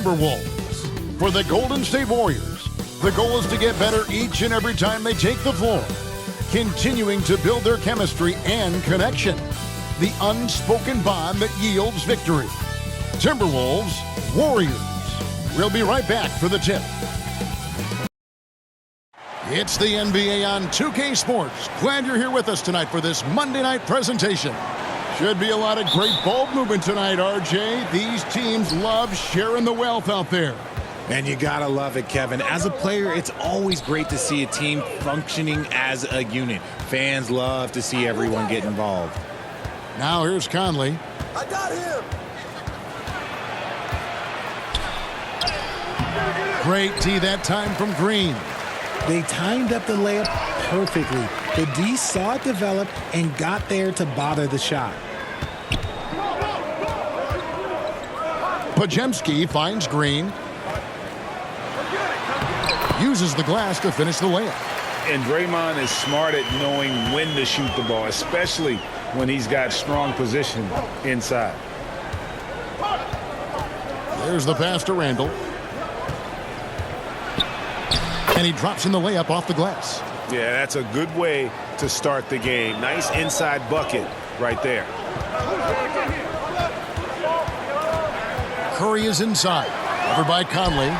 Timberwolves. For the Golden State Warriors, the goal is to get better each and every time they take the floor, continuing to build their chemistry and connection, the unspoken bond that yields victory. Timberwolves, Warriors. We'll be right back for the tip. It's the NBA on 2K Sports. Glad you're here with us tonight for this Monday night presentation. Should be a lot of great ball movement tonight, RJ. These teams love sharing the wealth out there. And you gotta love it, Kevin. As a player, it's always great to see a team functioning as a unit. Fans love to see everyone get involved. Now here's Conley. I got him. Great tee that time from Green. They timed up the layup perfectly. The D saw it develop and got there to bother the shot. Podziemski finds Green. Uses the glass to finish the layup. And Draymond is smart at knowing when to shoot the ball, especially when he's got strong position inside. There's the pass to Randall. And he drops in the layup off the glass. Yeah, that's a good way to start the game. Nice inside bucket right there. Curry is inside. Covered by Conley.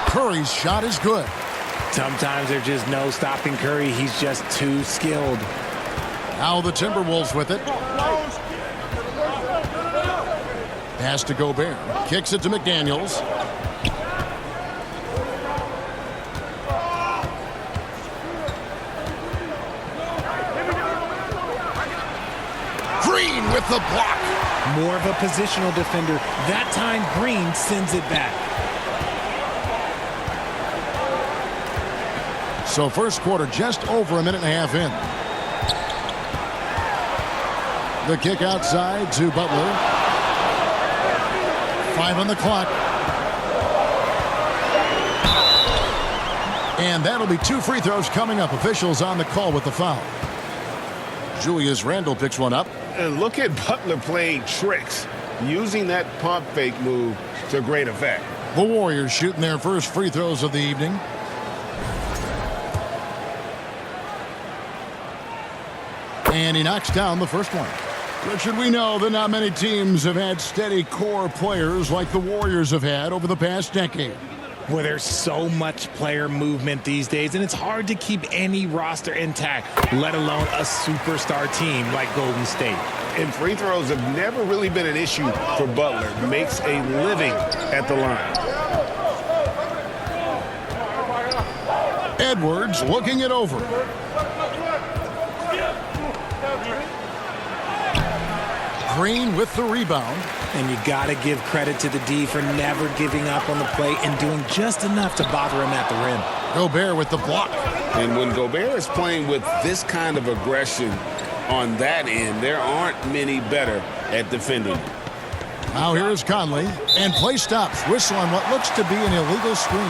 Curry's shot is good. Sometimes there's just no stopping Curry. He's just too skilled. Now the Timberwolves with it. Pass to Gobert. Kicks it to McDaniels. Green with the block. More of a positional defender. That time Green sends it back. So first quarter just over a minute and a half in. The kick outside to Butler. 5 on the clock. And that'll be 2 free throws coming up. Officials on the call with the foul. Julius Randle picks one up. And look at Butler playing tricks, using that pump fake move to great effect. The Warriors shooting their first free throws of the evening. And he knocks down the first one. Richard, we know that not many teams have had steady core players like the Warriors have had over the past decade. Well, there's so much player movement these days, and it's hard to keep any roster intact, let alone a superstar team like Golden State. And free throws have never really been an issue for Butler. Makes a living at the line. Edwards looking it over. Green with the rebound. And you got to give credit to the D for never giving up on the play and doing just enough to bother him at the rim. Gobert with the block. And when Gobert is playing with this kind of aggression on that end, there aren't many better at defending. Now here's Conley. And play stops. Whistle on what looks to be an illegal screen.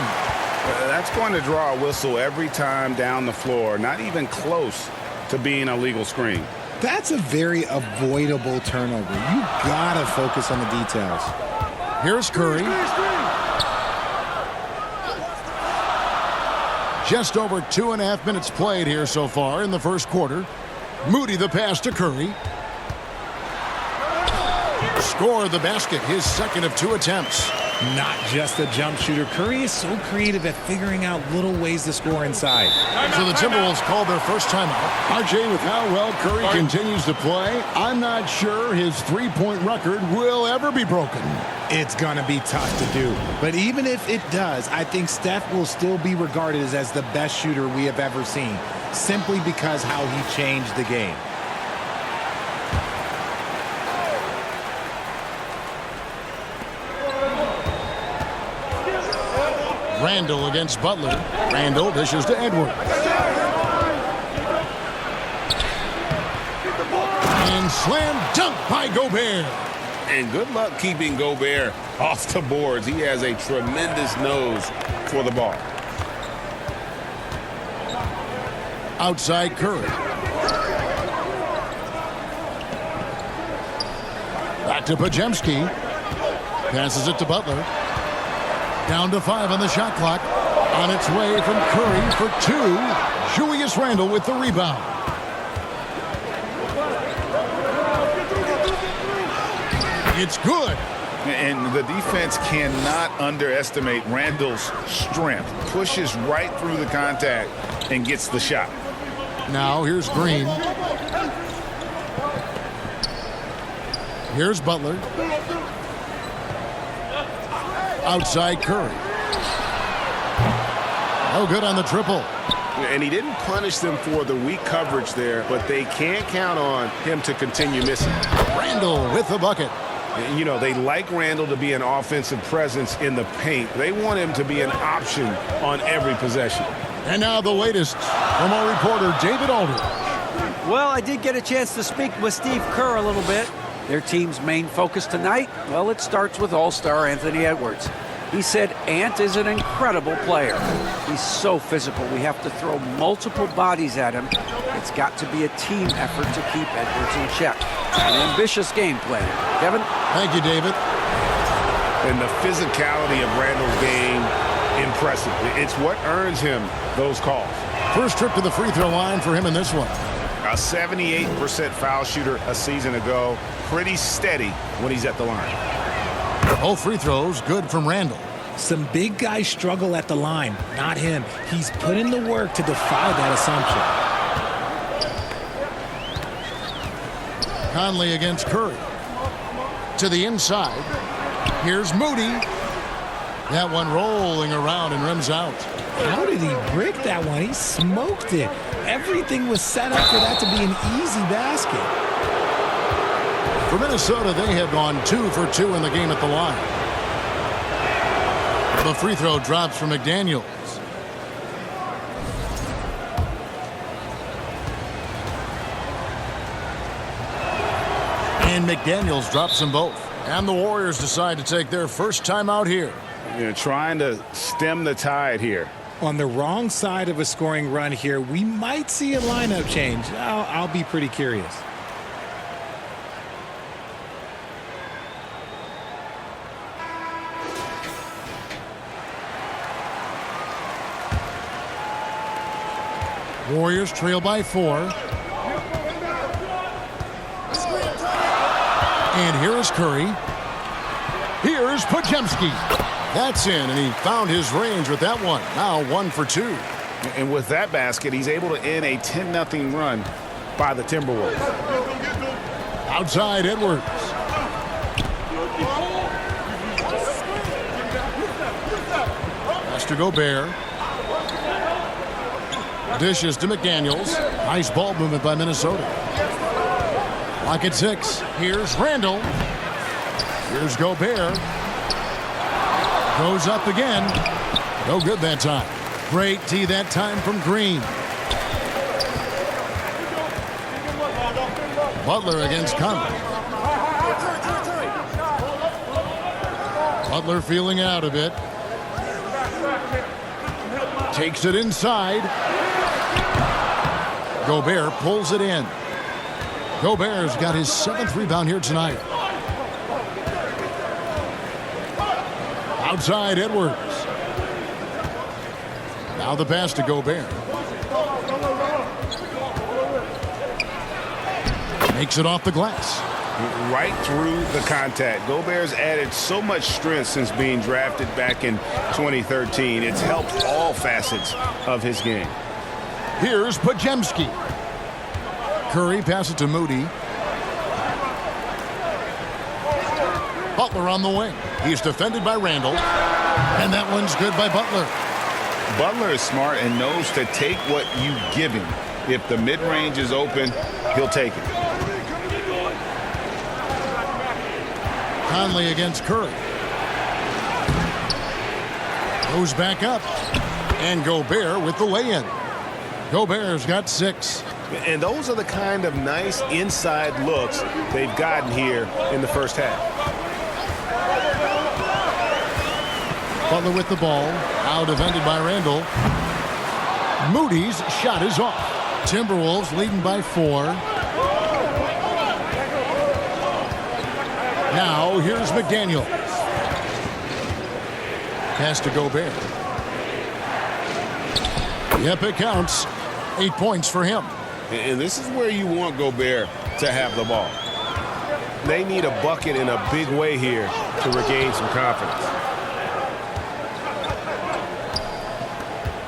That's going to draw a whistle every time down the floor. Not even close to being a legal screen. That's a very avoidable turnover. You gotta focus on the details. Here's Curry. Just over 2.5 minutes played here so far in the first quarter. Moody the pass to Curry. Score the basket, his second of 2 attempts. Not just a jump shooter. Curry is so creative at figuring out little ways to score inside. So the Timberwolves called their first timeout. RJ, with how well Curry continues to play, I'm not sure his three-point record will ever be broken. It's going to be tough to do. But even if it does, I think Steph will still be regarded as the best shooter we have ever seen, simply because how he changed the game. Randall against Butler. Randall dishes to Edwards. And slam dunk by Gobert. And good luck keeping Gobert off the boards. He has a tremendous nose for the ball. Outside Curry. Back to Podziemski. Passes it to Butler. Down to 5 on the shot clock. On its way from Curry for 2. Julius Randle with the rebound. It's good. And the defense cannot underestimate Randle's strength. Pushes right through the contact and gets the shot. Now here's Green. Here's Butler. Outside Curry. No good on the triple. And he didn't punish them for the weak coverage there, but they can't count on him to continue missing. Randle with the bucket. You know, they like Randle to be an offensive presence in the paint. They want him to be an option on every possession. And now the latest from our reporter, David Aldridge. Well, I did get a chance to speak with Steve Kerr a little bit. Their team's main focus tonight, well, it starts with All-Star Anthony Edwards. He said Ant is an incredible player. He's so physical. We have to throw multiple bodies at him. It's got to be a team effort to keep Edwards in check. An ambitious game plan. Kevin? Thank you, David. And the physicality of Randle's game, impressive. It's what earns him those calls. First trip to the free throw line for him in this one. A 78% foul shooter a season ago. Pretty steady when he's at the line. Both free throws good from Randle. Some big guys struggle at the line, not him. He's put in the work to defy that assumption. Conley against Curry. To the inside. Here's Moody. That one rolling around and rims out. How did he break that one? He smoked it. Everything was set up for that to be an easy basket. For Minnesota, they have gone 2 for 2 in the game at the line. The free throw drops from McDaniels. And McDaniels drops them both. And the Warriors decide to take their first time out here. You know, trying to stem the tide here. On the wrong side of a scoring run here, we might see a lineup change. I'll be pretty curious. Warriors trail by 4. And here is Curry. Here's Podziemski. That's in, and he found his range with that one. Now 1 for 2. And with that basket, he's able to end a 10-0 run by the Timberwolves. Outside Edwards. Pass to Gobert. Dishes to McDaniels. Nice ball movement by Minnesota. Lock at 6. Here's Randle. Here's Gobert. Goes up again. No good that time. Great tee that time from Green. Butler against Conley. Butler feeling out a bit. Takes it inside. Gobert pulls it in. Gobert's got his 7th rebound here tonight. Outside Edwards. Now the pass to Gobert. Makes it off the glass. Right through the contact. Gobert's added so much strength since being drafted back in 2013. It's helped all facets of his game. Here's Podziemski. Curry passes it to Moody. Butler on the wing. He's defended by Randle. And that one's good by Butler. Butler is smart and knows to take what you give him. If the mid-range is open, he'll take it. Conley against Curry. Goes back up. And Gobert with the lay-in. Gobert's got 6. And those are the kind of nice inside looks they've gotten here in the first half. Butler with the ball. Now defended by Randle. Moody's shot is off. Timberwolves leading by 4. Now here's McDaniels. Pass to Gobert. Yep, it counts. 8 points for him. And this is where you want Gobert to have the ball. They need a bucket in a big way here to regain some confidence.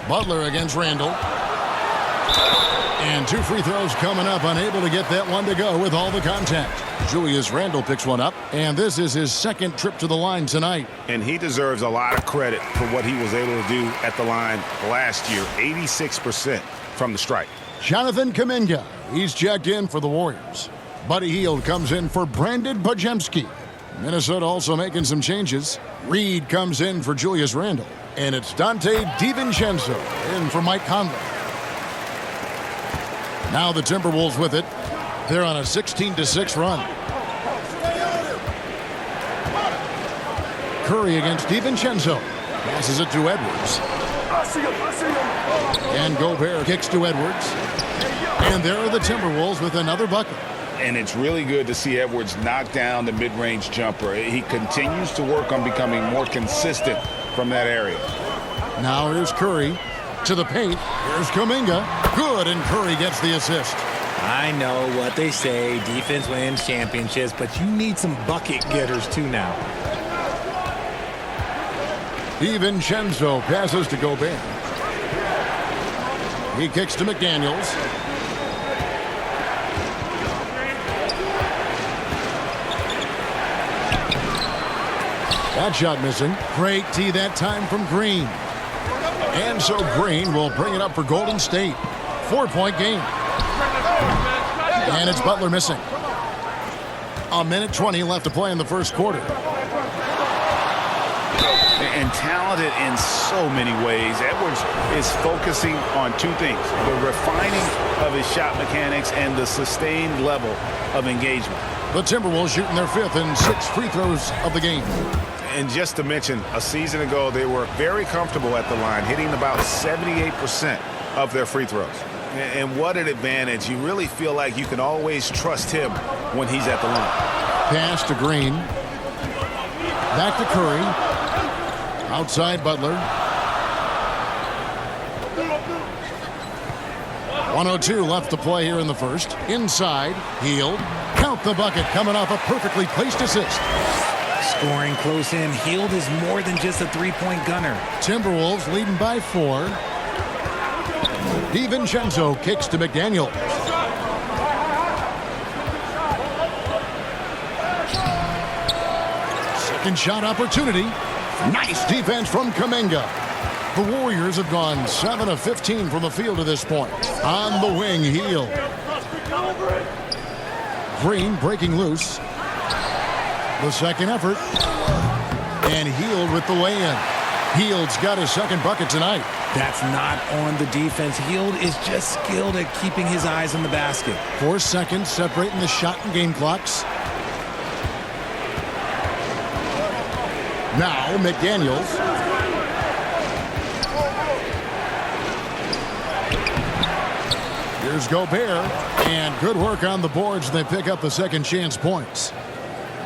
Butler against Randall. And 2 free throws coming up, unable to get that one to go with all the contact. Julius Randle picks one up, and this is his second trip to the line tonight. And he deserves a lot of credit for what he was able to do at the line last year. 86% from the stripe. Jonathan Kuminga, he's checked in for the Warriors. Buddy Hield comes in for Brandon Bajemski. Minnesota also making some changes. Reed comes in for Julius Randle. And it's Dante DiVincenzo in for Mike Conley. Now the Timberwolves with it. They're on a 16-6 run. Curry against DiVincenzo. Passes it to Edwards. And Gobert kicks to Edwards. And there are the Timberwolves with another bucket. And it's really good to see Edwards knock down the mid-range jumper. He continues to work on becoming more consistent from that area. Now here's Curry to the paint. Here's Kuminga. Good, and Curry gets the assist. I know what they say, defense wins championships, but you need some bucket getters too now. DiVincenzo passes to Gobert. He kicks to McDaniels. That shot missing. Great tee that time from Green. And so Green will bring it up for Golden State. 4-point game. And it's Butler missing. 1:20 left to play in the first quarter. And talented in so many ways. Edwards is focusing on two things: the refining of his shot mechanics and the sustained level of engagement. The Timberwolves shooting their 5th and 6 free throws of the game. And just to mention, a season ago, they were very comfortable at the line, hitting about 78% of their free throws. And what an advantage. You really feel like you can always trust him when he's at the line. Pass to Green. Back to Curry. Outside Butler. 1:02 left to play here in the first. Inside, Hield. Count the bucket, coming off a perfectly placed assist. Scoring close in. Hield is more than just a three-point gunner. Timberwolves leading by 4. DiVincenzo kicks to McDaniel. Second shot opportunity. Nice defense from Kuminga. The Warriors have gone 7 of 15 from the field to this point. On the wing, Hield. Green breaking loose. The second effort. And Hield with the lay-in. Hield's got his second bucket tonight. That's not on the defense. Hield is just skilled at keeping his eyes on the basket. 4 seconds separating the shot and game clocks. Now McDaniels. Here's Gobert. And good work on the boards. They pick up the second chance points.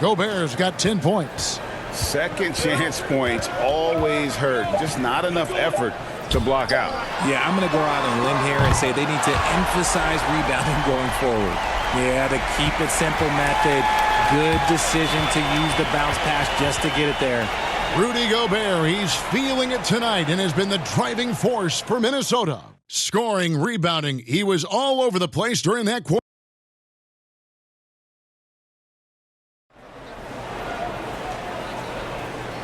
Gobert's got 10 points. Second chance points always hurt. Just not enough effort to block out. Yeah, I'm going to go out on a limb here and say they need to emphasize rebounding going forward. Yeah, the keep it simple method. Good decision to use the bounce pass just to get it there. Rudy Gobert, he's feeling it tonight and has been the driving force for Minnesota. Scoring, rebounding, he was all over the place during that quarter.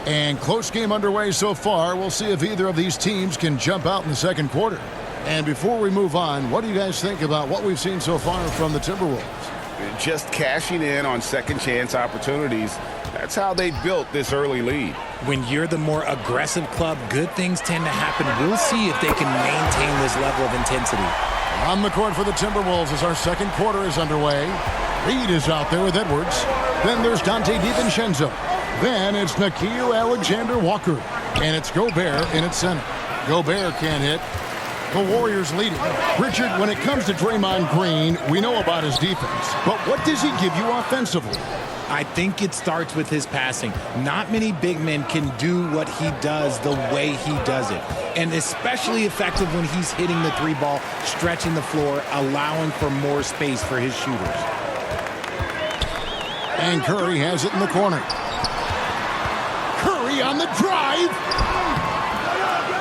And close game underway so far. We'll see if either of these teams can jump out in the second quarter. And before we move on, what do you guys think about what we've seen so far from the Timberwolves? Just cashing in on second chance opportunities. That's how they built this early lead. When you're the more aggressive club, good things tend to happen. We'll see if they can maintain this level of intensity. On the court for the Timberwolves as our second quarter is underway. Reed is out there with Edwards. Then there's Dante DiVincenzo. Then it's Nickeil Alexander-Walker. And it's Gobert in its center. Gobert can't hit. The Warriors lead it. Richard, when it comes to Draymond Green, we know about his defense. But what does he give you offensively? I think it starts with his passing. Not many big men can do what he does the way he does it. And especially effective when he's hitting the three ball, stretching the floor, allowing for more space for his shooters. And Curry has it in the corner. Curry on the drive.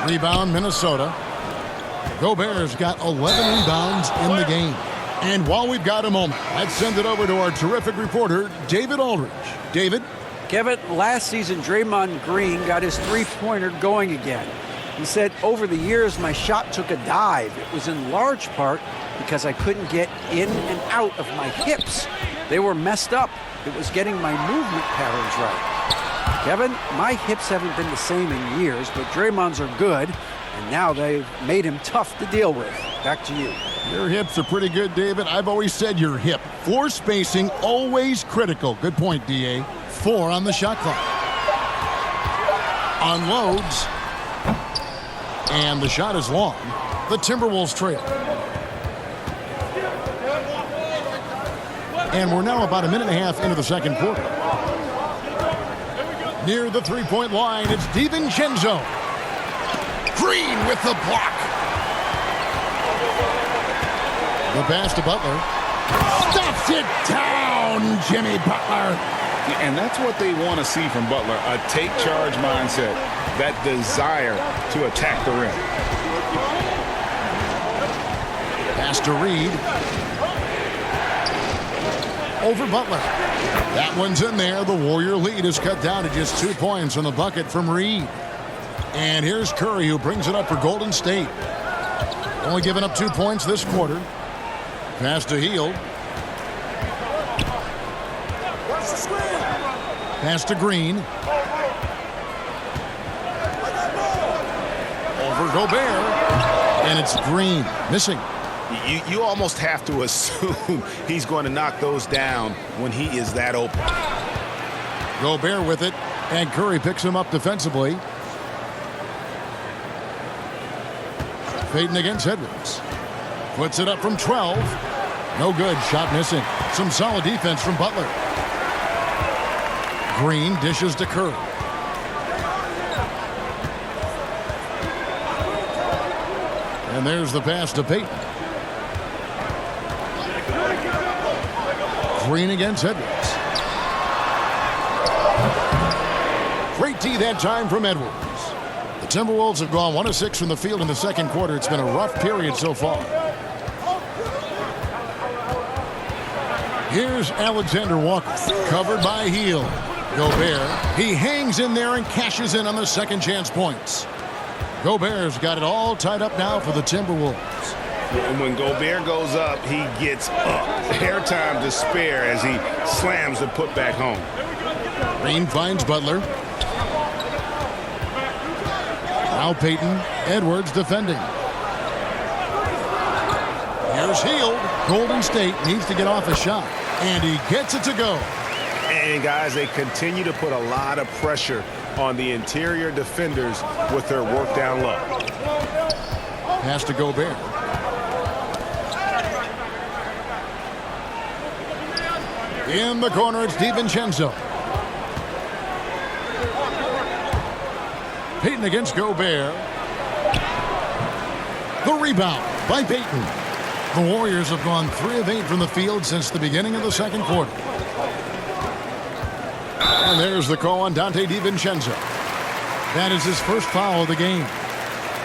Rebound, Minnesota. Gobert's got 11 rebounds in the game. And while we've got a moment, let's send it over to our terrific reporter, David Aldridge. David? Kevin, last season, Draymond Green got his three-pointer going again. He said, over the years, my shot took a dive. It was in large part because I couldn't get in and out of my hips. They were messed up. It was getting my movement patterns right. Kevin, my hips haven't been the same in years, but Draymond's are good, and now they've made him tough to deal with. Back to you. Your hips are pretty good, David. I've always said your hip. Floor spacing, always critical. Good point, D.A. 4 on the shot clock. Unloads. And the shot is long. The Timberwolves trail. And we're now about a minute and a half into the second quarter. Near the three-point line, it's DiVincenzo. Green with the block. The pass to Butler. Stuffs it down, Jimmy Butler. And that's what they want to see from Butler, a take-charge mindset, that desire to attack the rim. Pass to Reed. Over Butler. That one's in there. The Warrior lead is cut down to just 2 points on the bucket from Reed. And here's Curry, who brings it up for Golden State. Only giving up 2 points this quarter. Pass to Hield. Pass to Green. Over Gobert. And it's Green. Missing. You almost have to assume he's going to knock those down when he is that open. Gobert with it. And Curry picks him up defensively. Payton against Edwards. Puts it up from 12. No good. Shot missing. Some solid defense from Butler. Green dishes to Curry. And there's the pass to Payton. Green against Edwards. Great D that time from Edwards. The Timberwolves have gone 1 of 6 from the field in the second quarter. It's been a rough period so far. Here's Alexander Walker, covered by Hield. Gobert, he hangs in there and cashes in on the second chance points. Gobert's got it all tied up now for the Timberwolves. And when Gobert goes up, he gets up. Hair time to spare as he slams the putback home. Green finds Butler. Now Payton, Edwards defending. Here's Hield. Golden State needs to get off a shot, and he gets it to go. And guys, they continue to put a lot of pressure on the interior defenders with their work down low. Pass to Gobert. In the corner, it's DiVincenzo. Payton against Gobert. The rebound by Payton. The Warriors have gone 3 of 8 from the field since the beginning of the second quarter. And there's the call on Dante DiVincenzo. That is his first foul of the game.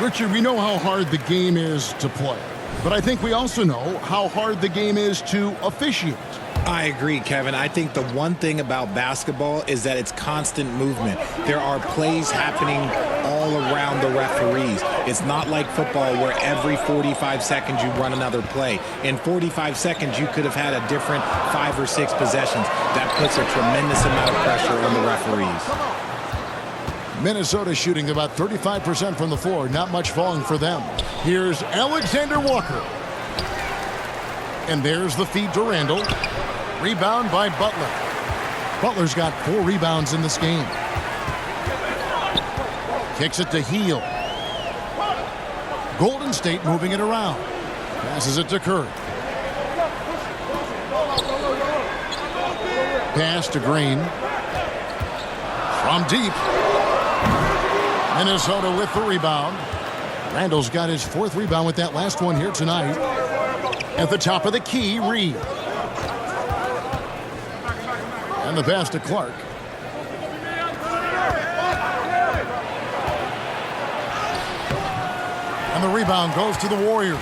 Richard, we know how hard the game is to play, but I think we also know how hard the game is to officiate. I agree, Kevin. I think the one thing about basketball is that it's constant movement. There are plays happening all around the referees. It's not like football where every 45 seconds you run another play. In 45 seconds, you could have had a different 5 or 6 possessions. That puts a tremendous amount of pressure on the referees. Minnesota shooting about 35% from the floor. Not much falling for them. Here's Alexander Walker. And there's the feed to Randall. Rebound by Butler. Butler's got 4 rebounds in this game. Kicks it to Hield. Golden State moving it around. Passes it to Curry. Pass to Green. From deep. Minnesota with the rebound. Randall's got his 4th rebound with that last one here tonight. At the top of the key, Reed. And the pass to Clark. And the rebound goes to the Warriors.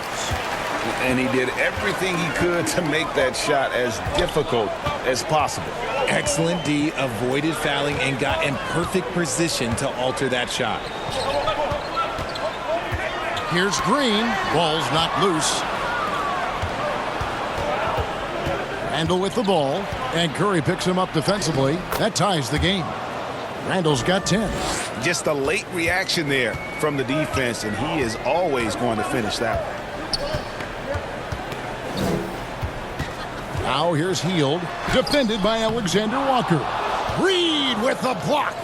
And he did everything he could to make that shot as difficult as possible. Excellent D, avoided fouling and got in perfect position to alter that shot. Here's Green. Ball's knocked loose. Randall with the ball. And Curry picks him up defensively. That ties the game. Randall's got 10. Just a late reaction there from the defense, and he is always going to finish that one. Now here's Hield, defended by Alexander Walker. Reed with the block.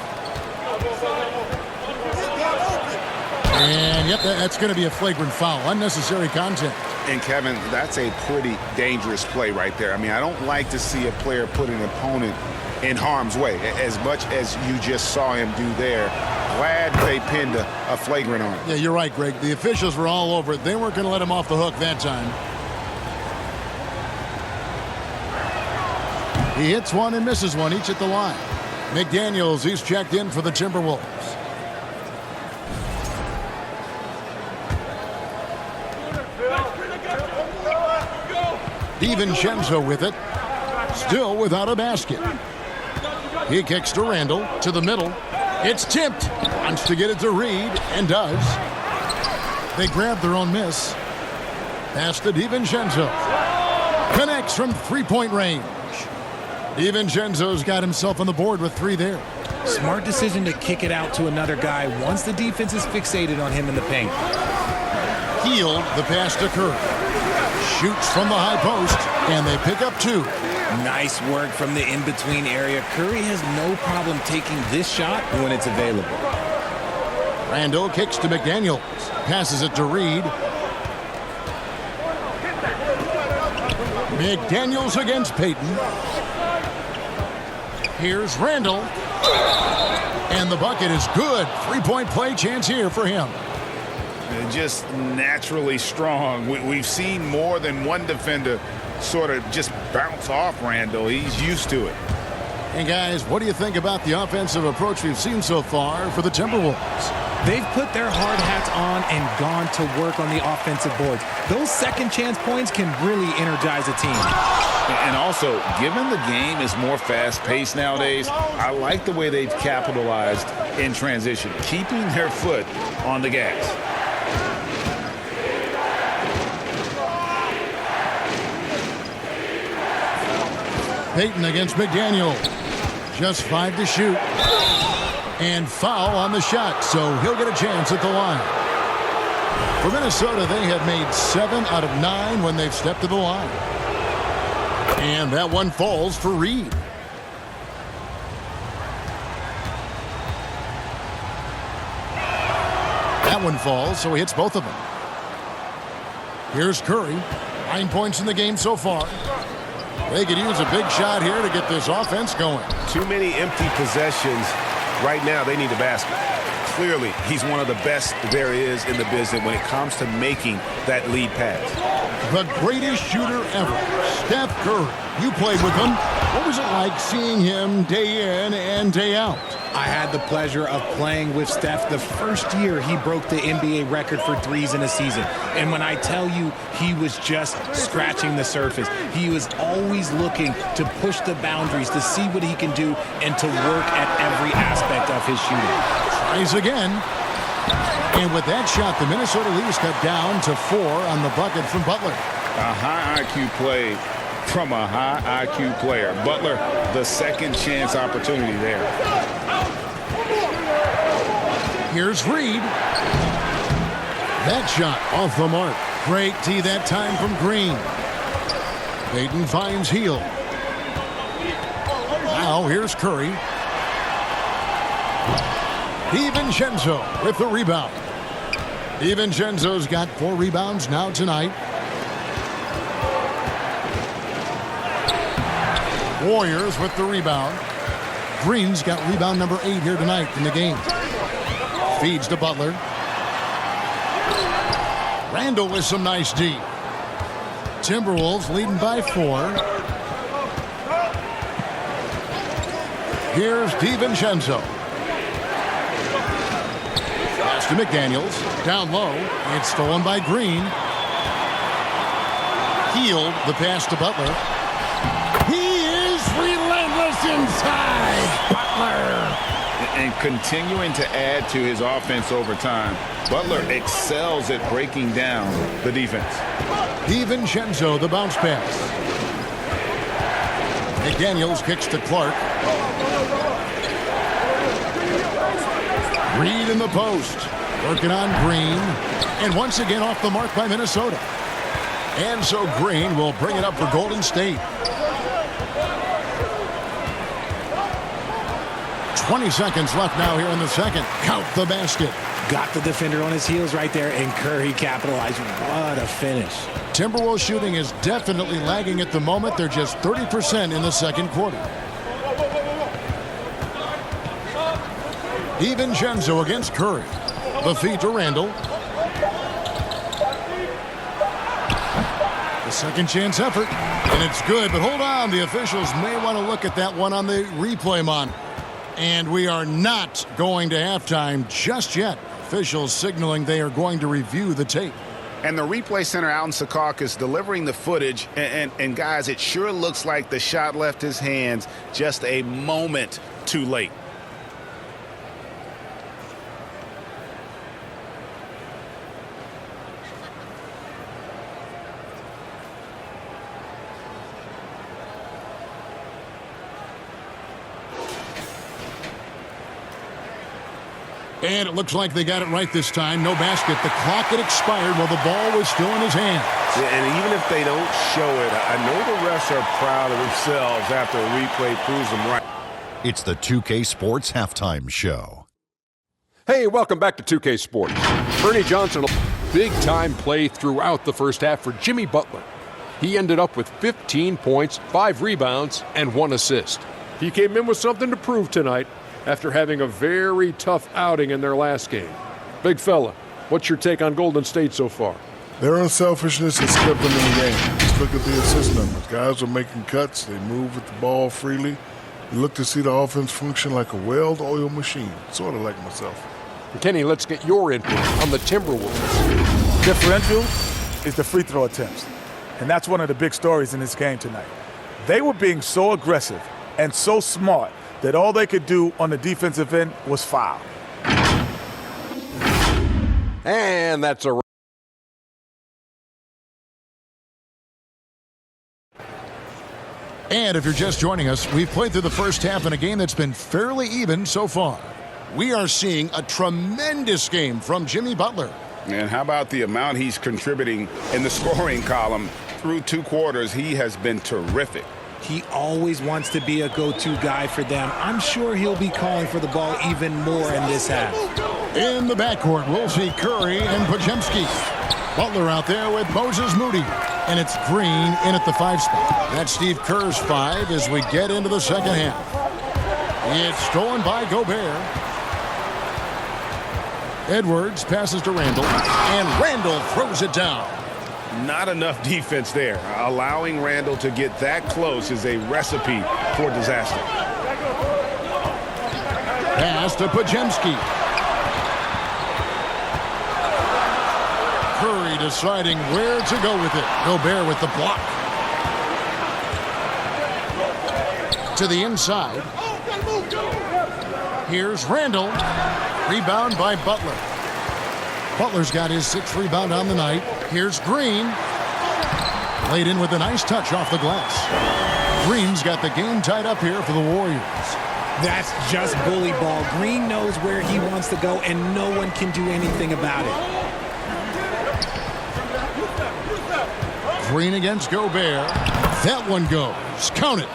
And yep, that's going to be a flagrant foul. Unnecessary contact. And Kevin, that's a pretty dangerous play right there. I mean, I don't like to see a player put an opponent in harm's way, as much as you just saw him do there. Glad they pinned a flagrant on him. Yeah, you're right, Greg. The officials were all over it. They weren't going to let him off the hook that time. He hits one and misses one, each at the line. McDaniels, he's checked in for the Timberwolves. DiVincenzo with it. Still without a basket. He kicks to Randall, to the middle. It's tipped. Wants to get it to Reed, and does. They grab their own miss. Pass to DiVincenzo. Connects from three-point range. DiVincenzo's got himself on the board with 3 there. Smart decision to kick it out to another guy once the defense is fixated on him in the paint. Hield the pass to Curry. Shoots from the high post, and they pick up 2. Nice work from the in-between area. Curry has no problem taking this shot when it's available. Randall kicks to McDaniels. Passes it to Reed. McDaniels against Payton. Here's Randall. And the bucket is good. 3-point play chance here for him. Just naturally strong. We've seen more than one defender sort of just bounce off Randall. He's used to it. And guys, what do you think about the offensive approach we've seen so far for the Timberwolves? They've put their hard hats on and gone to work on the offensive boards. Those second chance points can really energize a team. And also, given the game is more fast-paced nowadays, I like the way they've capitalized in transition, keeping their foot on the gas. Payton against McDaniel. Just 5 to shoot. And foul on the shot, so he'll get a chance at the line. For Minnesota, they have made 7 out of 9 when they've stepped to the line. And that one falls for Reed. That one falls, so he hits both of them. Here's Curry. 9 points in the game so far. They could use a big shot here to get this offense going. Too many empty possessions. Right now, they need a basket. Clearly, he's one of the best there is in the business when it comes to making that lead pass. The greatest shooter ever, Steph Curry. You played with him. What was it like seeing him day in and day out? I had the pleasure of playing with Steph the first year he broke the NBA record for threes in a season. And when I tell you he was just scratching the surface, he was always looking to push the boundaries, to see what he can do, and to work at every aspect of his shooting. Tries again. And with that shot, the Minnesota Leafs cut down to 4 on the bucket from Butler. A high IQ play from a high IQ player. Butler, the second chance opportunity there. Here's Reed. That shot off the mark. Great tee that time from Green. Payton finds Hield. Now here's Curry. DiVincenzo with the rebound. DiVincenzo's got 4 rebounds now tonight. Warriors with the rebound. Green's got rebound number 8 here tonight in the game. Feeds to Butler. Randall with some nice D. Timberwolves leading by 4. Here's DiVincenzo. Pass to McDaniels. Down low. It's stolen by Green. Healed the pass to Butler. He is relentless inside. Butler. And continuing to add to his offense over time. Butler excels at breaking down the defense. DiVincenzo, the bounce pass. McDaniels kicks to Clark. Reed in the post. Working on Green. And once again off the mark by Minnesota. And so Green will bring it up for Golden State. 20 seconds left now here in the second. Count the basket. Got the defender on his heels right there, and Curry capitalized. What a finish. Timberwolves shooting is definitely lagging at the moment. They're just 30% in the second quarter. DiVincenzo against Curry. The feed to Randall. The second chance effort, and it's good, but hold on. The officials may want to look at that one on the replay monitor. And we are not going to halftime just yet. Officials signaling they are going to review the tape. And the replay center out in Secaucus delivering the footage. And guys, it sure looks like the shot left his hands just a moment too late. And it looks like they got it right this time. No basket. The clock had expired while the ball was still in his hands. Yeah, and even if they don't show it, I know the refs are proud of themselves after a replay proves them right. It's the 2K Sports Halftime Show. Hey, welcome back to 2K Sports. Ernie Johnson, a big-time play throughout the first half for Jimmy Butler. He ended up with 15 points, 5 rebounds, and 1 assist. He came in with something to prove tonight after having a very tough outing in their last game. Big fella, what's your take on Golden State so far? Their unselfishness has kept them in the game. Just look at the assist numbers. Guys are making cuts. They move with the ball freely. You look to see the offense function like a well-oiled machine, sort of like myself. Kenny, let's get your input on the Timberwolves. Differential is the free throw attempts. And that's one of the big stories in this game tonight. They were being so aggressive and so smart that all they could do on the defensive end was foul. And that's a And if you're just joining us, we've played through the first half in a game that's been fairly even so far. We are seeing a tremendous game from Jimmy Butler. And how about the amount he's contributing in the scoring column? Through 2 quarters, he has been terrific. He always wants to be a go-to guy for them. I'm sure he'll be calling for the ball even more in this half. In the backcourt, we'll see Curry and Podziemski. Butler out there with Moses Moody. And it's Green in at the 5 spot. That's Steve Kerr's 5 as we get into the second half. It's stolen by Gobert. Edwards passes to Randall. And Randall throws it down. Not enough defense there. Allowing Randall to get that close is a recipe for disaster. Pass to Podziemski. Curry deciding where to go with it. Gobert with the block. To the inside. Here's Randall. Rebound by Butler. Butler's got his 6th rebound on the night. Here's Green. Laid in with a nice touch off the glass. Green's got the game tied up here for the Warriors. That's just bully ball. Green knows where he wants to go, and no one can do anything about it. Green against Gobert. That one goes. Count it.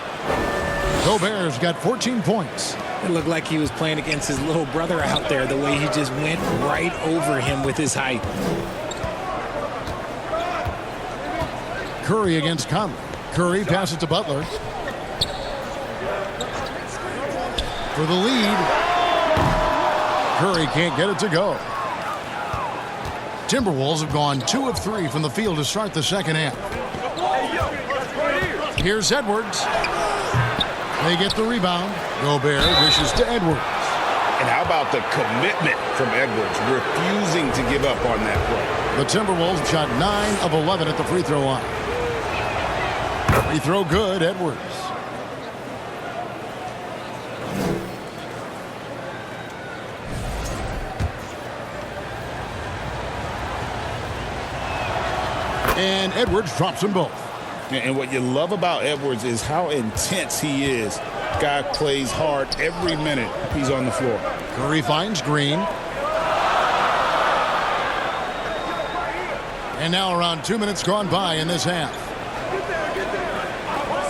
Gobert's got 14 points. It looked like he was playing against his little brother out there, the way he just went right over him with his height. Curry against Conley. Curry passes to Butler. For the lead. Curry can't get it to go. Timberwolves have gone 2 of 3 from the field to start the second half. Here's Edwards. They get the rebound. Gobert wishes to Edwards. And how about the commitment from Edwards, refusing to give up on that play. The Timberwolves shot 9 of 11 at the free throw line. Free throw good, Edwards. And Edwards drops them both. And what you love about Edwards is how intense he is. Guy plays hard every minute he's on the floor. Curry finds Green. And now around 2 minutes gone by in this half.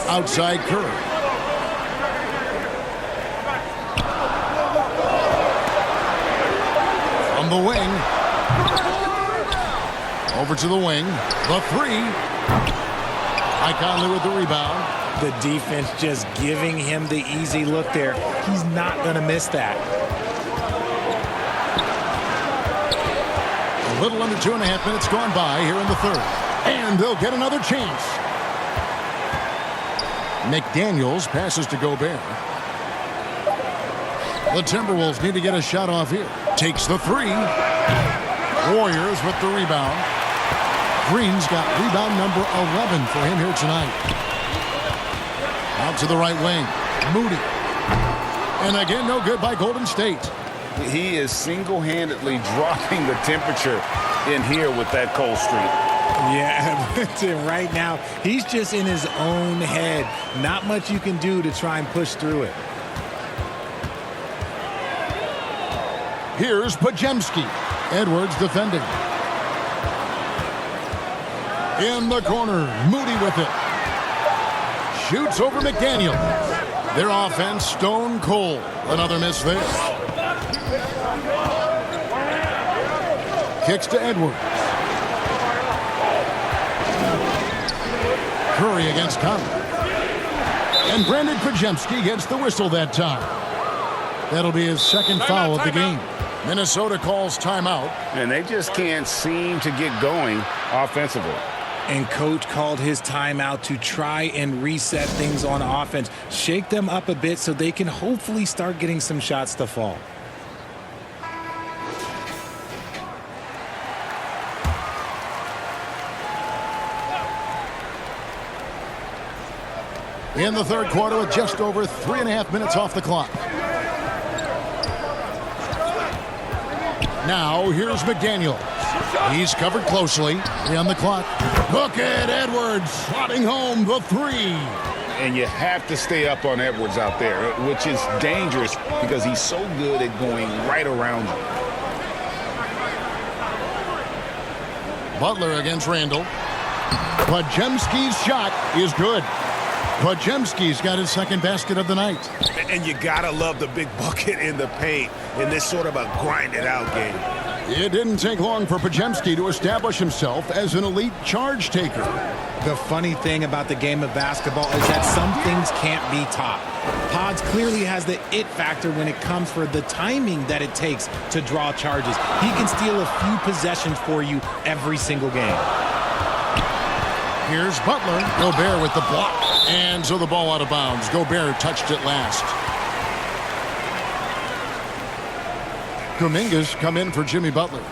Outside Curry. From the wing. Over to the wing. The three. Conley with the rebound. The defense just giving him the easy look there. He's not going to miss that. A little under 2.5 minutes gone by here in the third. And they'll get another chance. McDaniels passes to Gobert. The Timberwolves need to get a shot off here. Takes the three. Warriors with the rebound. Green's got rebound number 11 for him here tonight. Out to the right wing. Moody. And again, no good by Golden State. He is single-handedly dropping the temperature in here with that cold streak. Yeah, right now, he's just in his own head. Not much you can do to try and push through it. Here's Podziemski. Edwards defending. In the corner, Moody with it. Shoots over McDaniel. Their offense stone cold. Another miss there. Kicks to Edwards. Curry against Conley. And Brandon Podziemski gets the whistle that time. That'll be his second foul of the game. Minnesota calls timeout. And they just can't seem to get going offensively. And coach called his timeout to try and reset things on offense. Shake them up a bit so they can hopefully start getting some shots to fall. In the third quarter with just over 3.5 minutes off the clock. Now here's McDaniel. He's covered closely. On the clock. Look at Edwards slotting home the three. And you have to stay up on Edwards out there, which is dangerous because he's so good at going right around you. Butler against Randall. Podziemski's shot is good. Podziemski's got his second basket of the night. And you gotta love the big bucket in the paint in this sort of a grind-it-out game. It didn't take long for Podziemski to establish himself as an elite charge taker. The funny thing about the game of basketball is that some things can't be taught. Pods clearly has the it factor when it comes for the timing that it takes to draw charges. He can steal a few possessions for you every single game. Here's Butler. Gobert with the block. And so the ball out of bounds. Gobert touched it last. Kuminga's come in for Jimmy Butler.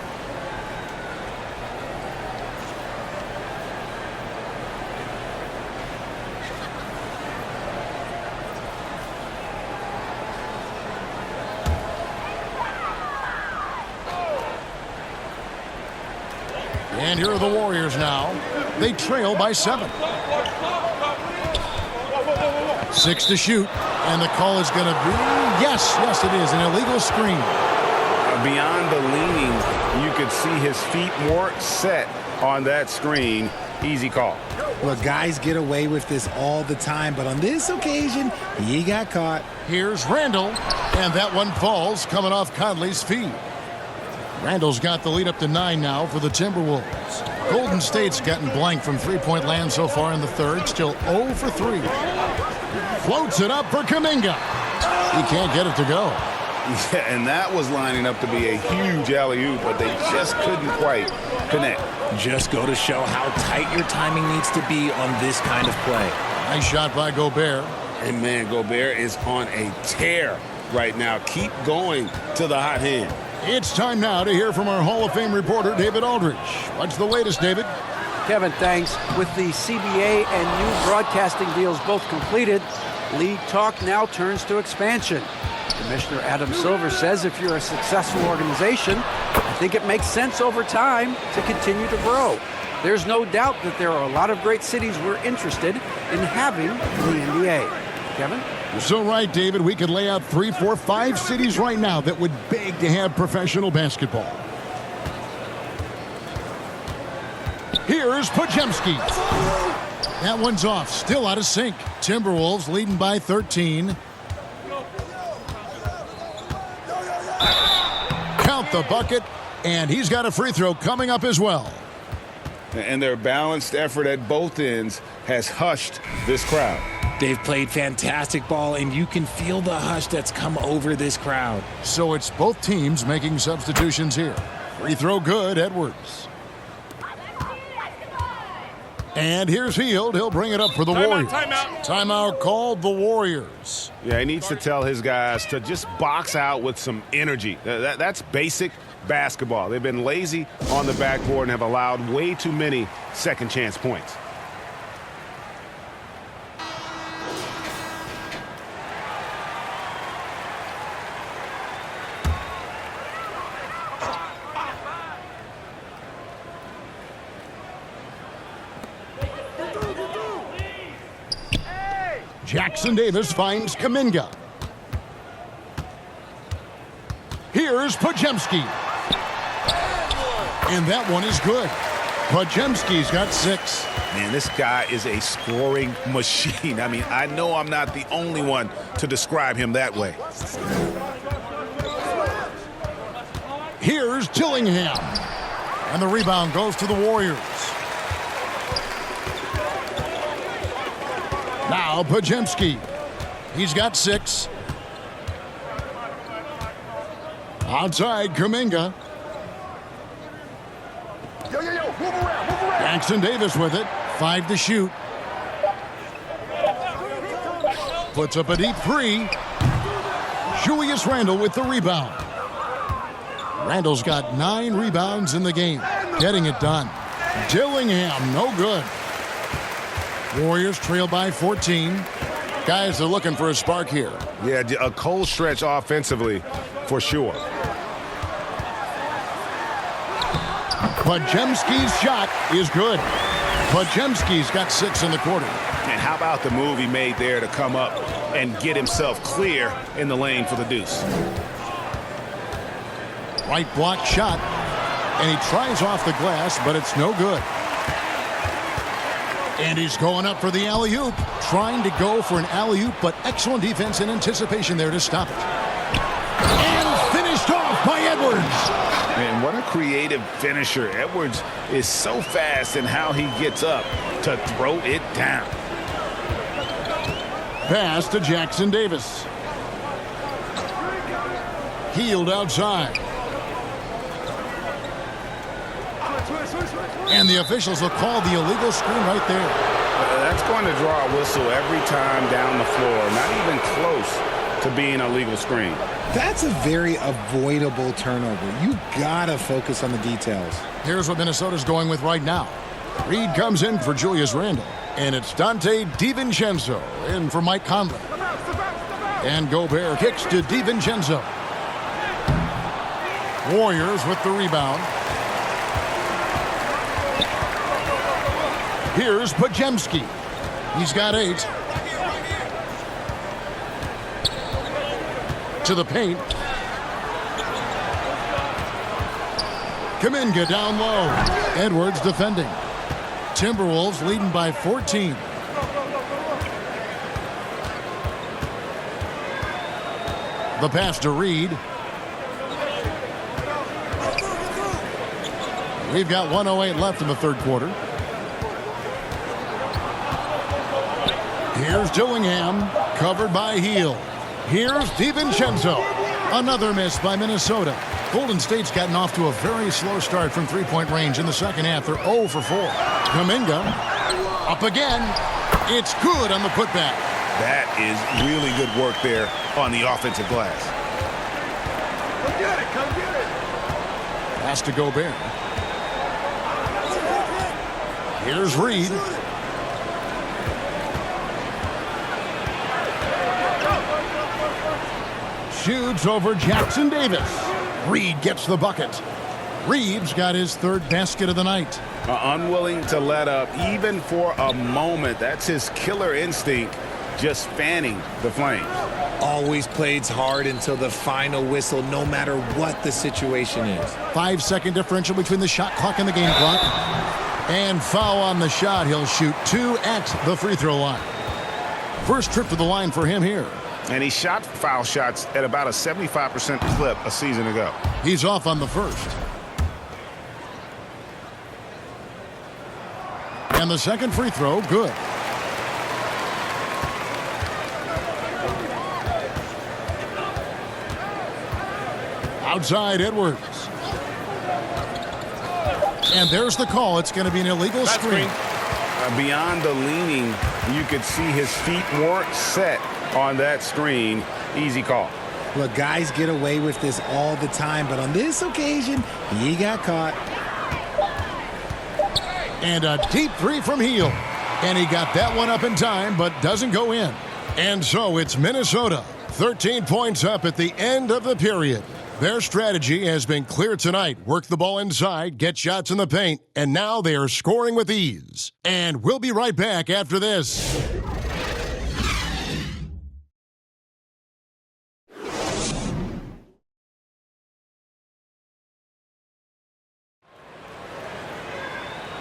And here are the Warriors now. They trail by 7. 6 to shoot. And the call is going to be, yes, it is, an illegal screen. Beyond the leaning, You could see his feet more set on that screen. Easy call. Look, guys get away with this all the time, but on this occasion, he got caught. Here's Randall, and that one falls coming off Conley's feet. Randall's got the lead up to 9 now for the Timberwolves. Golden State's gotten blank from three-point land so far in the third, still 0 for 3. Floats it up for Kuminga. He can't get it to go. Yeah, and that was lining up to be a huge alley-oop, but they just couldn't quite connect. Just go to show how tight your timing needs to be on this kind of play. Nice shot by Gobert. And, man, Gobert is on a tear right now. Keep going to the hot hand. It's time now to hear from our Hall of Fame reporter, David Aldridge. What's the latest, David? Kevin, thanks. With the CBA and new broadcasting deals both completed, league talk now turns to expansion. Commissioner Adam Silver says if you're a successful organization, I think it makes sense over time to continue to grow. There's no doubt that there are a lot of great cities we're interested in having in the NBA. Kevin? You're so right, David. We could lay out 3, 4, 5 cities right now that would beg to have professional basketball. Here's Podziemski. That one's off, still out of sync. Timberwolves leading by 13. Count the bucket, and he's got a free throw coming up as well. And their balanced effort at both ends has hushed this crowd. They've played fantastic ball, and you can feel the hush that's come over this crowd. So it's both teams making substitutions here. Free throw good, Edwards. And here's Hield. He'll bring it up for the Warriors. Timeout called the Warriors. Yeah, he needs to tell his guys to just box out with some energy. That's basic basketball. They've been lazy on the backboard and have allowed way too many second chance points. Jackson Davis finds Kuminga. Here's Podziemski. And that one is good. Podziemski's got 6. Man, this guy is a scoring machine. I mean, I know I'm not the only one to describe him that way. Here's Dillingham. And the rebound goes to the Warriors. Now Podziemski. He's got 6. Outside Kuminga. Jackson Davis with it. 5 to shoot. Puts up a deep 3. Julius Randle with the rebound. Randle's got 9 rebounds in the game. Getting it done. Dillingham, no good. Warriors trail by 14. Guys are looking for a spark here. Yeah, a cold stretch offensively for sure. Podziemski's shot is good. Podziemski's got 6 in the quarter. And how about the move he made there to come up and get himself clear in the lane for the deuce? Right block shot. And he tries off the glass, but it's no good. And he's going up for the alley-oop. Trying to go for an alley-oop, but excellent defense and anticipation there to stop it. And finished off by Edwards. Man, what a creative finisher. Edwards is so fast in how he gets up to throw it down. Pass to Jackson Davis. Hield outside. And the officials will call the illegal screen right there. That's going to draw a whistle every time down the floor. Not even close to being a legal screen. That's a very avoidable turnover. You gotta focus on the details. Here's what Minnesota's going with right now. Reed comes in for Julius Randle. And it's Dante DiVincenzo in for Mike Conley. And Gobert kicks to DiVincenzo. Warriors with the rebound. Here's Podziemski. He's got 8. To the paint. Kuminga down low. Edwards defending. Timberwolves leading by 14. The pass to Reed. We've got 1:08 left in the third quarter. Here's Dillingham, covered by Heel. Here's DiVincenzo. Another miss by Minnesota. Golden State's gotten off to a very slow start from three-point range in the second half. They're 0 for 4. Kuminga up again. It's good on the putback. That is really good work there on the offensive glass. Come get it, come get it. Pass to Gobert. Here's Reed. Shoots over Jackson Davis. Reed gets the bucket. Reeves got his third basket of the night. Unwilling to let up even for a moment. That's his killer instinct, just fanning the flames. Always plays hard until the final whistle, no matter what the situation is. 5-second differential between the shot clock and the game clock. And foul on the shot. He'll shoot 2 at the free throw line. First trip to the line for him here. And he shot foul shots at about a 75% clip a season ago. He's off on the first. And the second free throw, good. Outside Edwards. And there's the call. It's going to be an illegal screen. Beyond the leaning, you could see his feet weren't set on that screen. Easy call. Look, guys get away with this all the time, but on this occasion, he got caught. And a deep three from Heel. And he got that one up in time, but doesn't go in. And so it's Minnesota. 13 points up at the end of the period. Their strategy has been clear tonight. Work the ball inside, get shots in the paint, and now they are scoring with ease. And we'll be right back after this.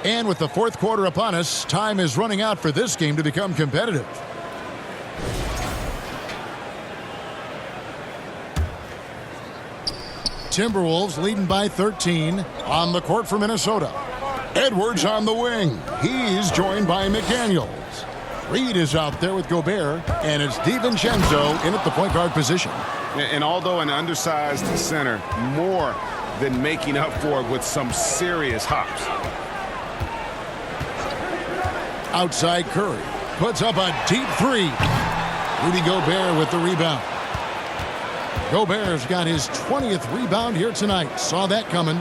And with the fourth quarter upon us, time is running out for this game to become competitive. Timberwolves leading by 13 on the court for Minnesota. Edwards on the wing. He's joined by McDaniels. Reed is out there with Gobert, and it's DiVincenzo in at the point guard position. And although an undersized center, more than making up for it with some serious hops. Outside Curry puts up a deep three. Rudy Gobert with the rebound. Gobert's got his 20th rebound here tonight. Saw that coming.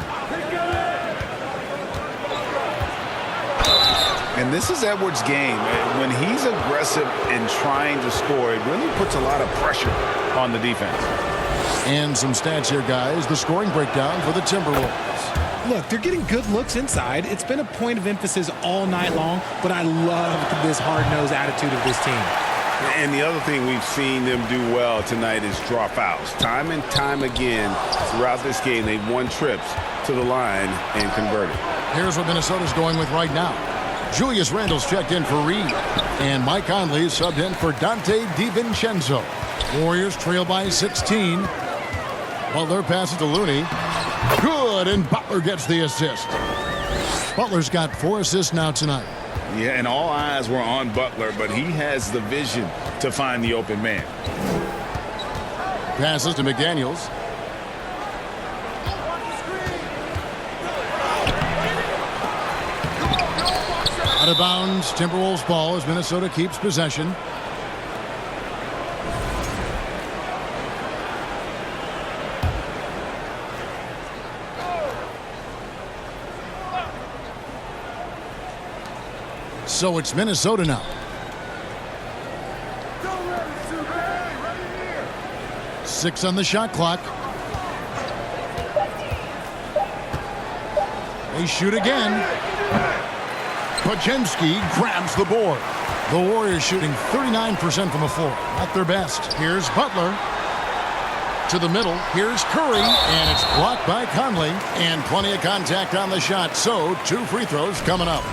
And this is Edwards' game. When he's aggressive and trying to score, it really puts a lot of pressure on the defense. And some stats here, guys. The scoring breakdown for the Timberwolves. Look, they're getting good looks inside. It's been a point of emphasis all night long, but I love this hard-nosed attitude of this team. And the other thing we've seen them do well tonight is draw fouls. Time and time again throughout this game, they've won trips to the line and converted. Here's what Minnesota's going with right now. Julius Randle's checked in for Reed. And Mike Conley subbed in for Dante DiVincenzo. Warriors trail by 16. Butler passes to Looney. Good, and Butler gets the assist. Butler's got 4 assists now tonight. Yeah, and all eyes were on Butler, but he has the vision to find the open man. Passes to McDaniels. Out of bounds, Timberwolves ball as Minnesota keeps possession. So it's Minnesota now. Six on the shot clock. They shoot again. Podziemski grabs the board. The Warriors shooting 39% from the floor. At their best. Here's Butler. to the middle. Here's Curry, and it's blocked by Conley. And plenty of contact on the shot, so 2 free throws coming up.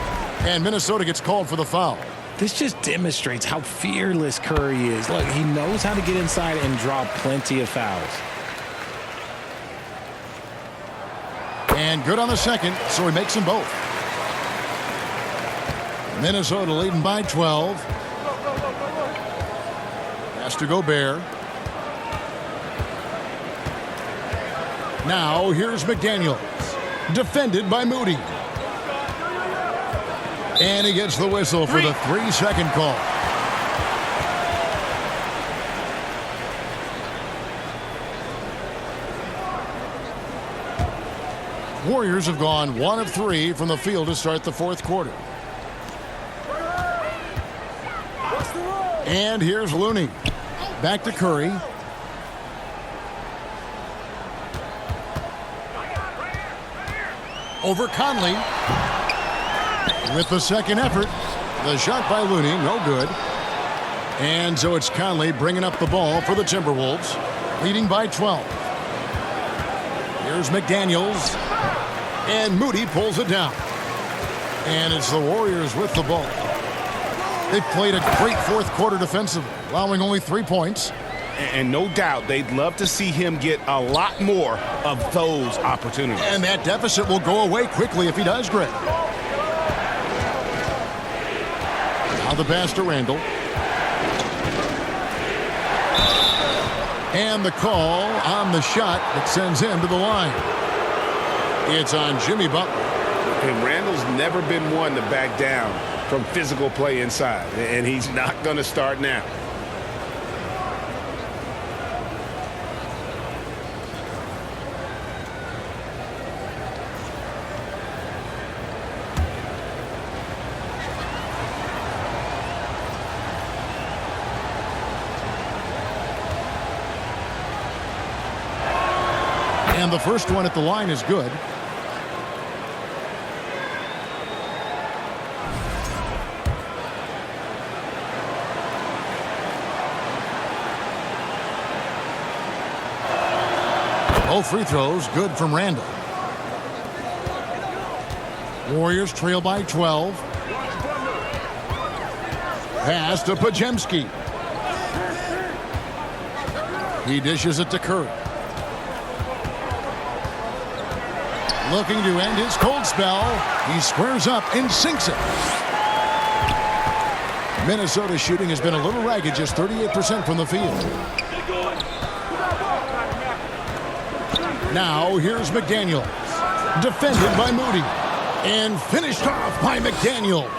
And Minnesota gets called for the foul. This just demonstrates how fearless Curry is. Look, he knows how to get inside and draw plenty of fouls. And good on the second, so he makes them both. Minnesota leading by 12. Pass to Gobert. Now here's McDaniels. Defended by Moody. And he gets the whistle for the 3-second call. Warriors have gone 1 of 3 from the field to start the 4th quarter. And here's Looney. Back to Curry. Over Conley. With the second effort. The shot by Looney, no good. And so it's Conley bringing up the ball for the Timberwolves. Leading by 12. Here's McDaniels. And Moody pulls it down. And it's the Warriors with the ball. They've played a great 4th quarter defensively, allowing only 3 points. And no doubt they'd love to see him get a lot more of those opportunities. And that deficit will go away quickly if he does, Greg. Now the pass to Randall. And the call on the shot that sends him to the line. It's on Jimmy Butler. And Randall's never been one to back down from physical play inside. And he's not going to start now. And the first one at the line is good. Both free throws good from Randall. Warriors trail by 12. Pass to Podziemski. He dishes it to Curry. Looking to end his cold spell. He squares up and sinks it. Minnesota shooting has been a little ragged, just 38% from the field. Now here's McDaniels. Defended by Moody. And finished off by McDaniels.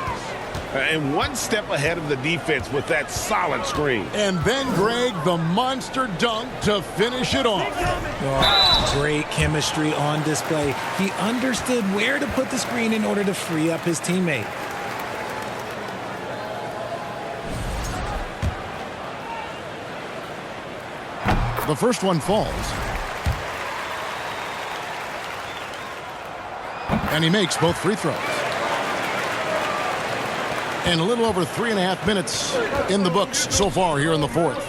And one step ahead of the defense with that solid screen. And then, Greg, the monster dunk to finish it off. Oh, great chemistry on display. He understood where to put the screen in order to free up his teammate. The first one falls. And he makes both free throws. And a little over 3.5 minutes in the books so far here in the 4th.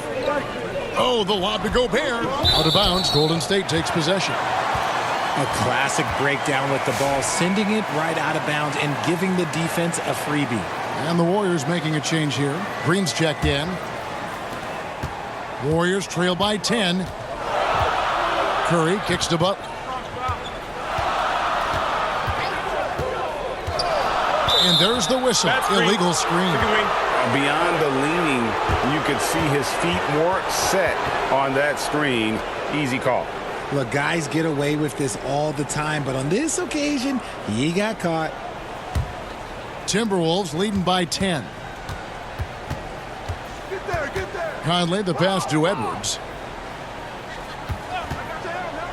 Oh, the lob to Gobert. Out of bounds, Golden State takes possession. A classic breakdown with the ball, sending it right out of bounds and giving the defense a freebie. And the Warriors making a change here. Green's checked in. Warriors trail by 10. Curry kicks to Butler. And there's the whistle. Illegal screen. Beyond the leaning, you could see his feet more set on that screen. Easy call. Look, guys get away with this all the time, but on this occasion, he got caught. Timberwolves leading by 10. Get there. Conley, the pass to Edwards.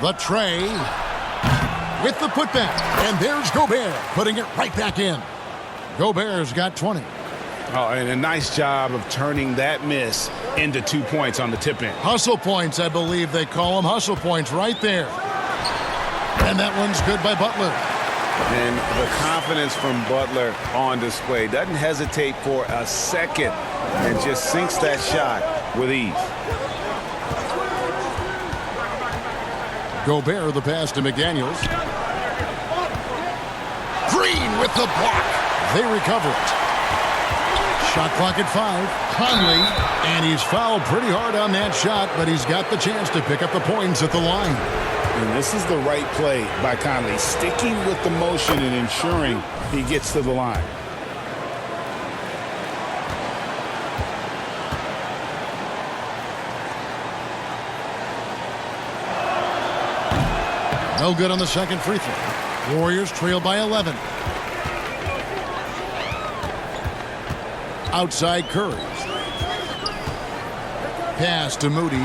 The tray. With the putback. And there's Gobert putting it right back in. Gobert's got 20. Oh, and a nice job of turning that miss into 2 points on the tip in. Hustle points, I believe they call them. Hustle points right there. And that one's good by Butler. And the confidence from Butler on display. Doesn't hesitate for a second and just sinks that shot with ease. Gobert the pass to McDaniels. Green with the block. They recover it. Shot clock at 5. Conley, and he's fouled pretty hard on that shot, but he's got the chance to pick up the points at the line. And this is the right play by Conley, sticking with the motion and ensuring he gets to the line. No good on the second free throw. Warriors trail by 11. Outside Curry. Pass to Moody.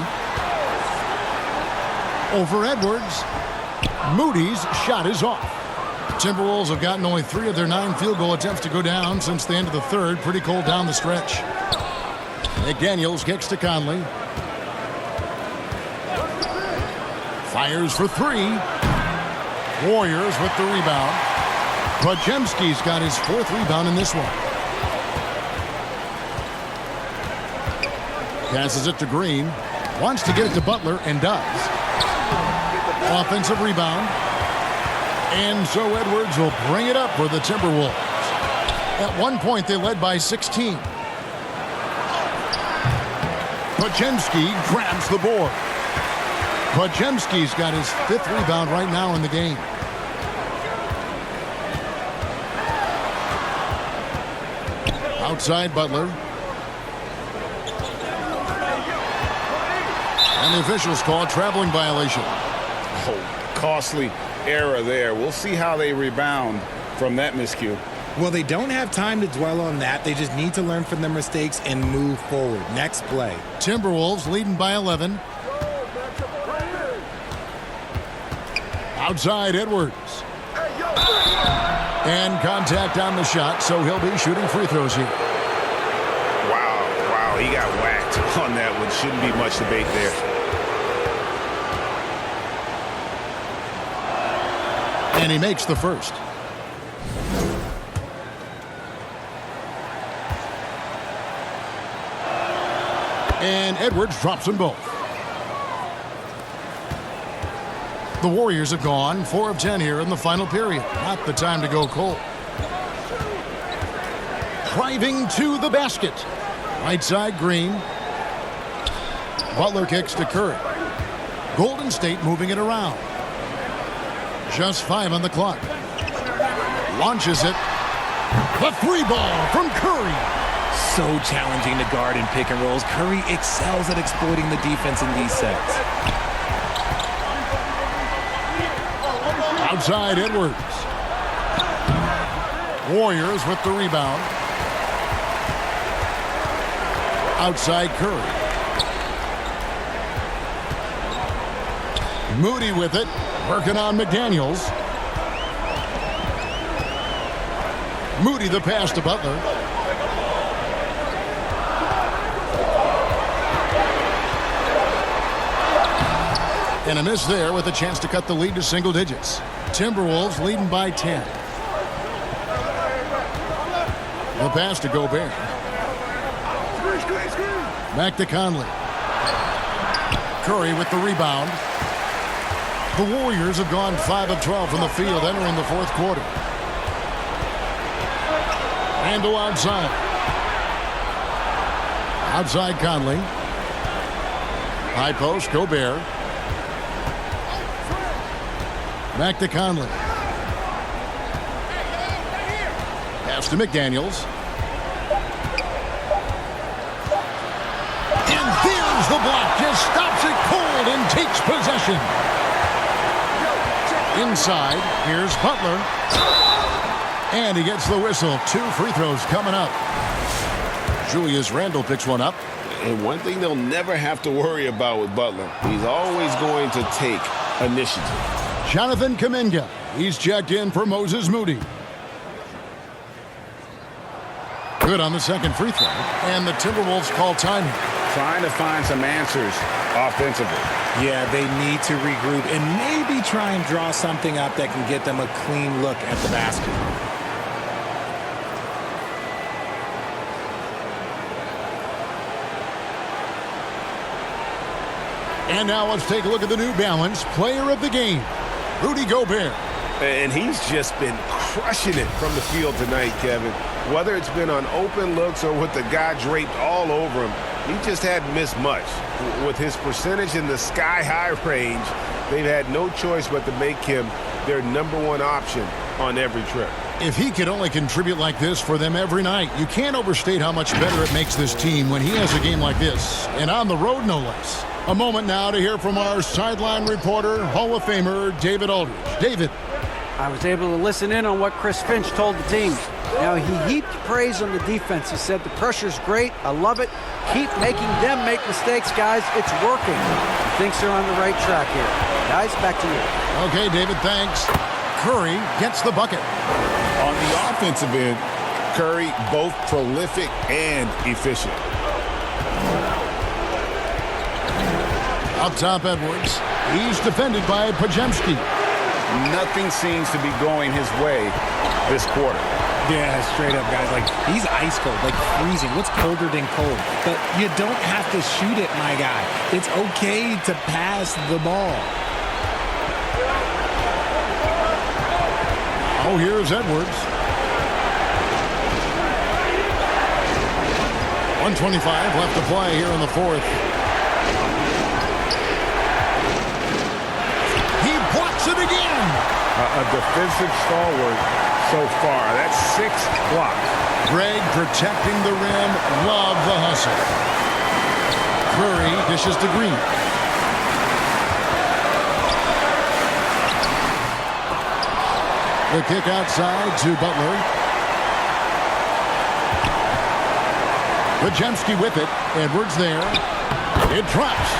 Over Edwards. Moody's shot is off. Timberwolves have gotten only 3 of their 9 field goal attempts to go down since the end of the third. Pretty cold down the stretch. McDaniels kicks to Conley. Fires for 3. Warriors with the rebound. Podziemski's got his 4th rebound in this one. Passes it to Green. Wants to get it to Butler and does. Offensive rebound. And so Edwards will bring it up for the Timberwolves. At one point they led by 16. Podziemski grabs the board. Podziemski's got his 5th rebound right now in the game. Outside Butler. And the officials call a traveling violation. Oh, costly error there. We'll see how they rebound from that miscue. Well, they don't have time to dwell on that. They just need to learn from their mistakes and move forward. Next play. Timberwolves leading by 11. Outside Edwards. And contact on the shot, so he'll be shooting free throws here. Wow, he got whacked on that one. Shouldn't be much debate there. And he makes the first. And Edwards drops them both. The Warriors have gone 4 of 10 here in the final period. Not the time to go cold. Driving to the basket. Right side Green. Butler kicks to Curry. Golden State moving it around. Just 5 on the clock. Launches it. The 3 ball from Curry. So challenging to guard in pick and rolls. Curry excels at exploiting the defense in these sets. Outside Edwards. Warriors with the rebound. Outside Curry. Moody with it. Working on McDaniels. Moody the pass to Butler. And a miss there with a chance to cut the lead to single digits. Timberwolves leading by 10. The pass to Gobert. Back to Conley. Curry with the rebound. The Warriors have gone 5 of 12 from the field entering the 4th quarter. Randle outside. Outside Conley. High post, Gobert. Back to Conley. Pass to McDaniels. And there's the block. Just stops it cold and takes possession. Inside, here's Butler. And he gets the whistle. 2 free throws coming up. Julius Randle picks one up. And one thing they'll never have to worry about with Butler, he's always going to take initiative. Jonathan Kuminga. He's checked in for Moses Moody. Good on the second free throw. And the Timberwolves call time. Trying to find some answers offensively. Yeah, they need to regroup and maybe try and draw something up that can get them a clean look at the basket. And now let's take a look at the New Balance Player of the Game, Rudy Gobert. And he's just been crushing it from the field tonight, Kevin. Whether it's been on open looks or with the guy draped all over him, he just hadn't missed much. With his percentage in the sky-high range, they've had no choice but to make him their #1 option on every trip. If he could only contribute like this for them every night, you can't overstate how much better it makes this team when he has a game like this, and on the road no less. A moment now to hear from our sideline reporter, Hall of Famer David Aldridge. David. I was able to listen in on what Chris Finch told the team. Now, he heaped praise on the defense. He said, the pressure's great. I love it. Keep making them make mistakes, guys. It's working. He thinks they're on the right track here. Guys, back to you. Okay, David, thanks. Curry gets the bucket. On the offensive end, Curry both prolific and efficient. Up top, Edwards. He's defended by Pajemski. Nothing seems to be going his way this quarter. Yeah, straight up, guys. Like, he's ice cold, like freezing. What's colder than cold? But you don't have to shoot it, my guy. It's okay to pass the ball. Oh, here's Edwards. 1:25 left to play here in the fourth. He blocks it again. A defensive stalwart so far. That's 6 blocks. Greg protecting the rim. Love the hustle. Curry dishes to Green. The kick outside to Butler. Pajemski with it. Edwards there. It drops.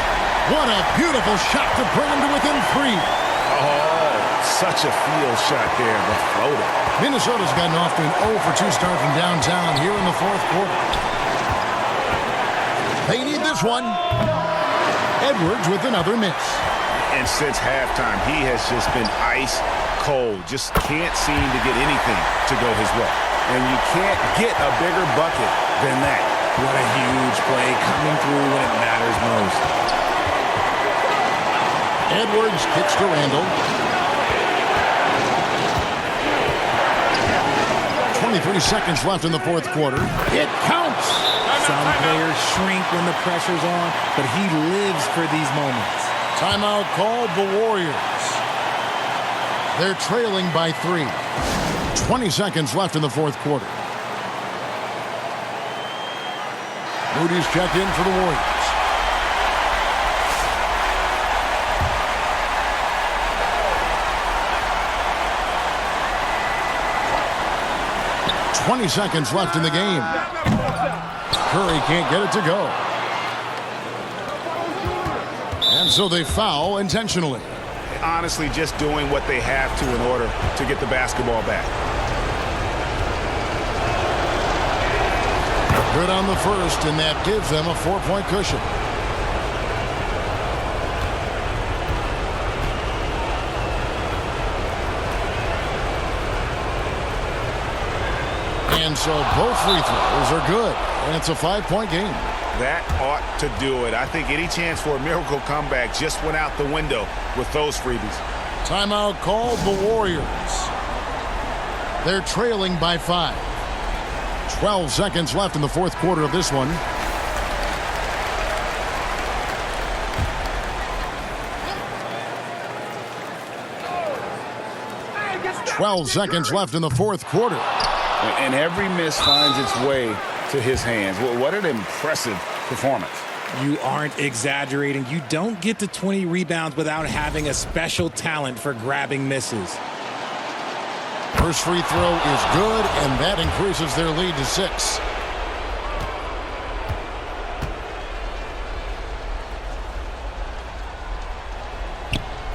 What a beautiful shot to bring him to within 3. Oh, such a field shot there, the floater. Minnesota's gotten off to an 0 for 2 start from downtown here in the fourth quarter. They need this one. Edwards with another miss. And since halftime, he has just been ice cold. Just can't seem to get anything to go his way. And you can't get a bigger bucket than that. What a huge play coming through when it matters most. Edwards kicks to Randall. 23 seconds left in the fourth quarter. It counts. Some players shrink when the pressure's on, but he lives for these moments. Timeout called the Warriors. They're trailing by 3. 20 seconds left in the fourth quarter. Moody's checked in for the Warriors. "20 seconds left in the game. Curry can't get it to go. And so they foul intentionally. Honestly, just doing what they have to in order to get the basketball back. Good on the first, and that gives them a 4-point cushion. And so both free throws are good, and it's a 5-point game. That ought to do it. I think any chance for a miracle comeback just went out the window with those freebies. Timeout called the Warriors. They're trailing by 5. 12 seconds left in the fourth quarter of this one. "12 seconds left in the fourth quarter. And every miss finds its way to his hands. What an impressive performance. You aren't exaggerating. You don't get to 20 rebounds without having a special talent for grabbing misses. First free throw is good, and that increases their lead to 6.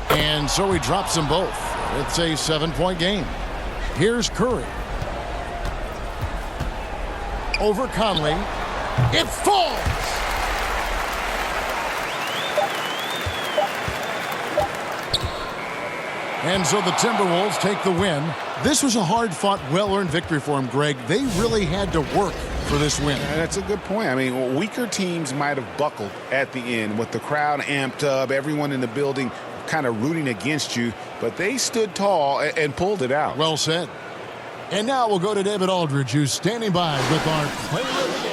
And so he drops them both. It's a 7-point game. Here's Curry. Over Conley. It falls! And so the Timberwolves take the win. This was a hard-fought, well-earned victory for them, Greg. They really had to work for this win. That's a good point. I mean, weaker teams might have buckled at the end with the crowd amped up, everyone in the building kind of rooting against you, but they stood tall and pulled it out. Well said. And now we'll go to David Aldridge, who's standing by with our player of the game.